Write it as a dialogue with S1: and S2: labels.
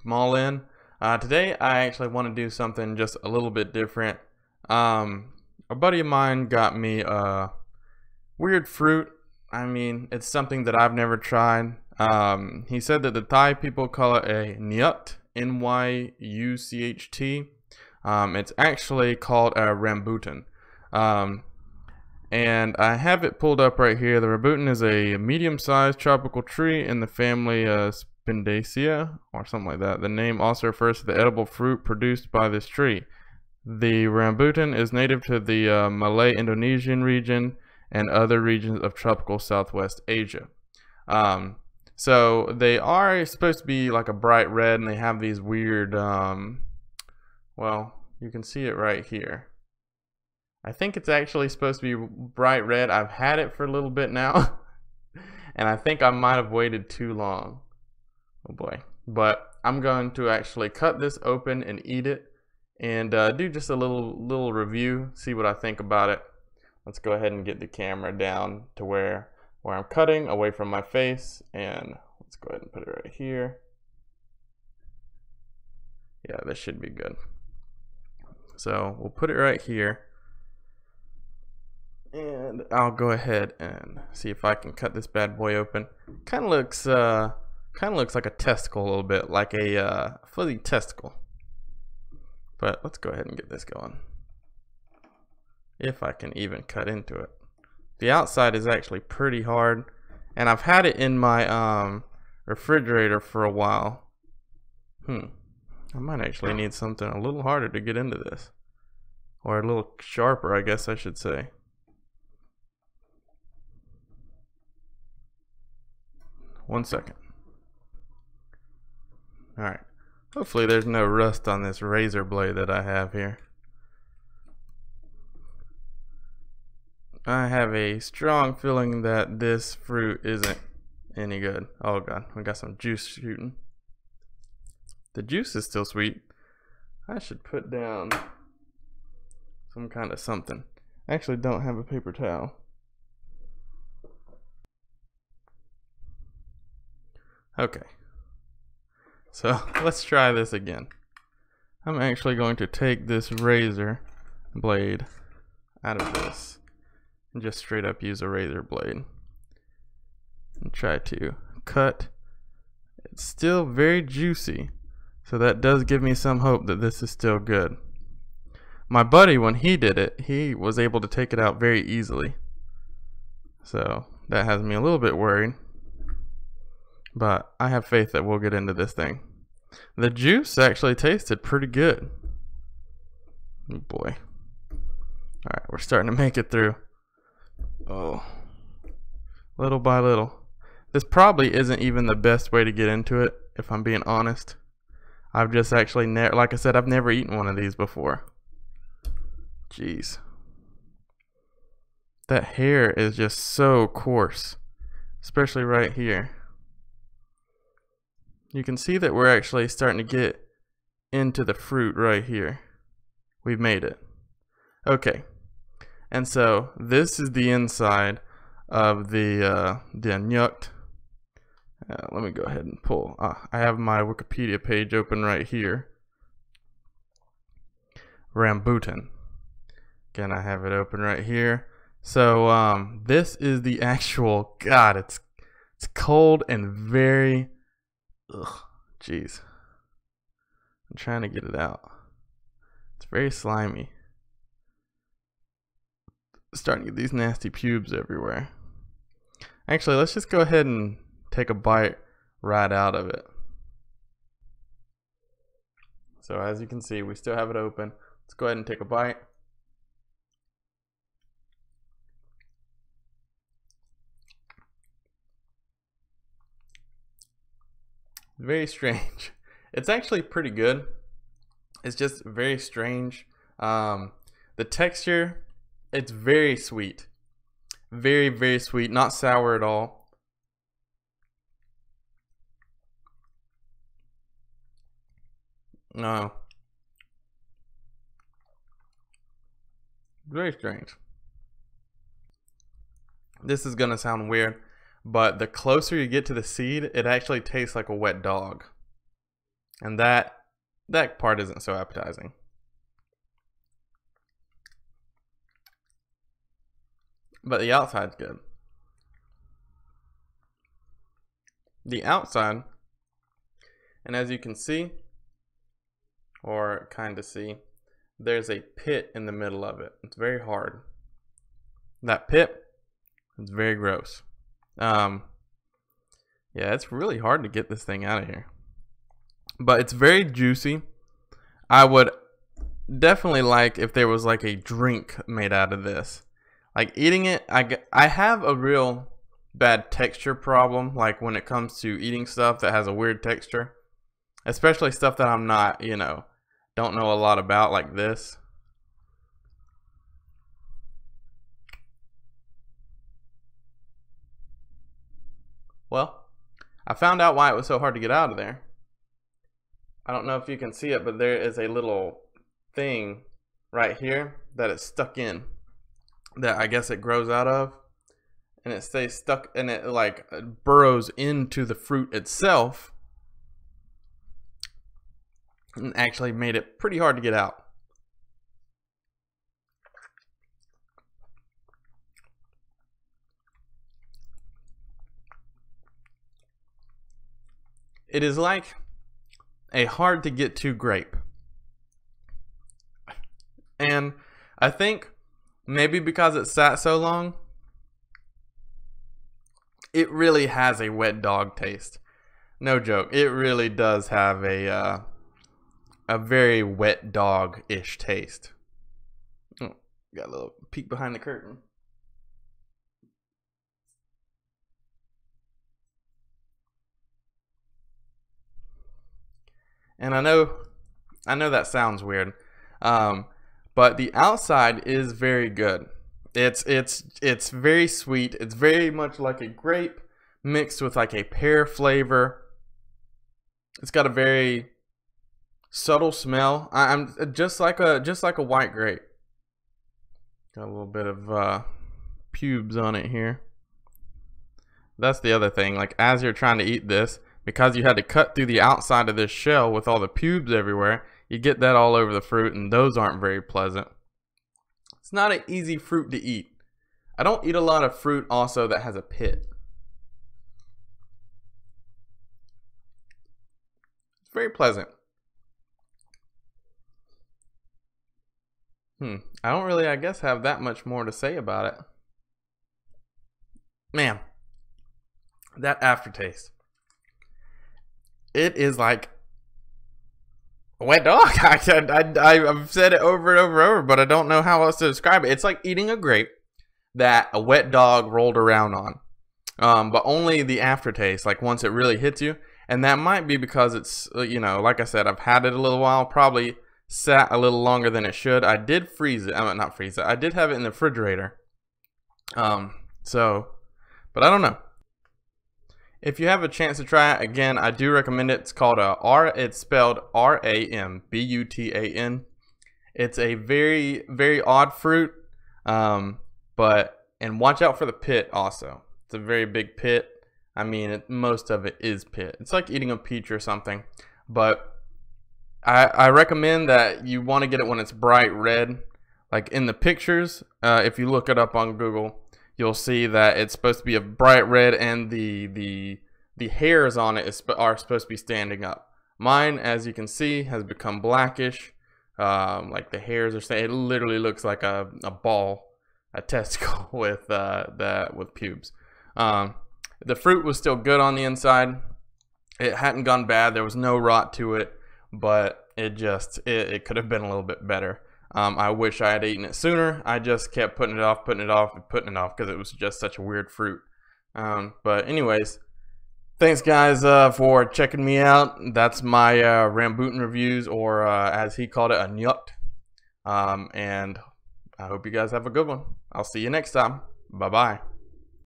S1: I'm all in. Today I actually want to do something just a little bit different. A buddy of mine got me a weird fruit. I mean, it's something that I've never tried. He said that the Thai people call it a Nyucht, Nyucht. It's actually called a Rambutan. And I have it pulled up right here. The Rambutan is a medium-sized tropical tree in the family Spindaceae or something like that. The name also refers to the edible fruit produced by this tree. The Rambutan is native to the Malay-Indonesian region and other regions of tropical Southwest Asia. So they are supposed to be like a bright red, and they have these weird, well, you can see it right here. I think it's actually supposed to be bright red. I've had it for a little bit now, and I think I might have waited too long. Oh boy. But I'm going to actually cut this open and eat it, and do just a little review, see what I think about it. Let's go ahead and get the camera down to where I'm cutting, away from my face, and let's go ahead and put it right here. Yeah, this should be good. So we'll put it right here, and I'll go ahead and see if I can cut this bad boy open. Kind of looks like a testicle a little bit, like a fuzzy testicle. But let's go ahead and get this going, if I can even cut into it. The outside is actually pretty hard, and I've had it in my refrigerator for a while. I might actually need something a little harder to get into this, or a little sharper, I guess I should say. One second. Alright, hopefully there's no rust on this razor blade that I have here. I have a strong feeling that this fruit isn't any good. Oh god, we got some juice shooting. The juice is still sweet. I should put down some kind of something. I actually don't have a paper towel. Okay. So let's try this again. I'm actually going to take this razor blade out of this and just straight up use a razor blade and try to cut. It's still very juicy, so that does give me some hope that this is still good. My buddy, when he did it, he was able to take it out very easily, so that has me a little bit worried. But I have faith that we'll get into this thing. The juice actually tasted pretty good. Oh boy. Alright, we're starting to make it through. Oh. Little by little. This probably isn't even the best way to get into it, if I'm being honest. I've just actually, like I said, I've never eaten one of these before. Jeez. That hair is just so coarse. Especially right here. You can see that we're actually starting to get into the fruit right here. We've made it. Okay. And so this is the inside of the Nyucht. Let me go ahead and pull. I have my Wikipedia page open right here. Rambutan. Again, I have it open right here. So this is the actual. God, it's cold and very. Ugh, jeez. I'm trying to get it out. It's very slimy. Starting to get these nasty pubes everywhere. Actually, let's just go ahead and take a bite right out of it. So as you can see, we still have it open. Let's go ahead and take a bite. Very strange. It's actually pretty good. It's just very strange. The texture, it's very sweet. Very, very sweet. Not sour at all. No. Very strange. This is gonna sound weird, but the closer you get to the seed, it actually tastes like a wet dog. And that part isn't so appetizing. But the outside's good. The outside, and as you can see, or kind of see, there's a pit in the middle of it. It's very hard. That pit is very gross. Yeah, it's really hard to get this thing out of here. But it's very juicy. I would definitely like if there was like a drink made out of this. Like eating it, I have a real bad texture problem, like when it comes to eating stuff that has a weird texture, especially stuff that I'm not, you know, don't know a lot about, like this. Well, I found out why it was so hard to get out of there. I don't know if you can see it, but there is a little thing right here that it's stuck in, that I guess it grows out of, and it stays stuck, and it like burrows into the fruit itself, and actually made it pretty hard to get out. It is like a hard to get to grape. And I think maybe because it sat so long, it really has a wet dog taste. No joke. It really does have a very wet dog-ish taste. Oh, got a little peek behind the curtain. And I know that sounds weird, but the outside is very good. It's very sweet. It's very much like a grape mixed with like a pear flavor. It's got a very subtle smell. I'm just like a white grape. Got a little bit of pubes on it here. That's the other thing. Like as you're trying to eat this, because you had to cut through the outside of this shell with all the pubes everywhere, you get that all over the fruit, and those aren't very pleasant. It's not an easy fruit to eat. I don't eat a lot of fruit also that has a pit. It's very pleasant. I don't really, I guess, have that much more to say about it. Man, that aftertaste. It is like a wet dog. I've said it over and over and over, but I don't know how else to describe it. It's like eating a grape that a wet dog rolled around on, but only the aftertaste, like once it really hits you. And that might be because it's, you know, like I said, I've had it a little while, probably sat a little longer than it should. I did freeze it. Not freeze it. I did have it in the refrigerator. But I don't know. If you have a chance to try it, again, I do recommend it. It's called it's spelled Rambutan. It's a very, very odd fruit, and watch out for the pit also. It's a very big pit. I mean, most of it is pit. It's like eating a peach or something, but I recommend that you want to get it when it's bright red. Like in the pictures, if you look it up on Google, you'll see that it's supposed to be a bright red, and the hairs on it are supposed to be standing up. Mine, as you can see, has become blackish. Like the hairs are saying, it literally looks like a ball, a testicle with pubes. The fruit was still good on the inside. It hadn't gone bad. There was no rot to it, but it could have been a little bit better. I wish I had eaten it sooner. I just kept putting it off because it was just such a weird fruit. But anyways, thanks guys for checking me out. That's my Rambutan reviews, or as he called it, a Nyucht. And I hope you guys have a good one. I'll see you next time. Bye bye.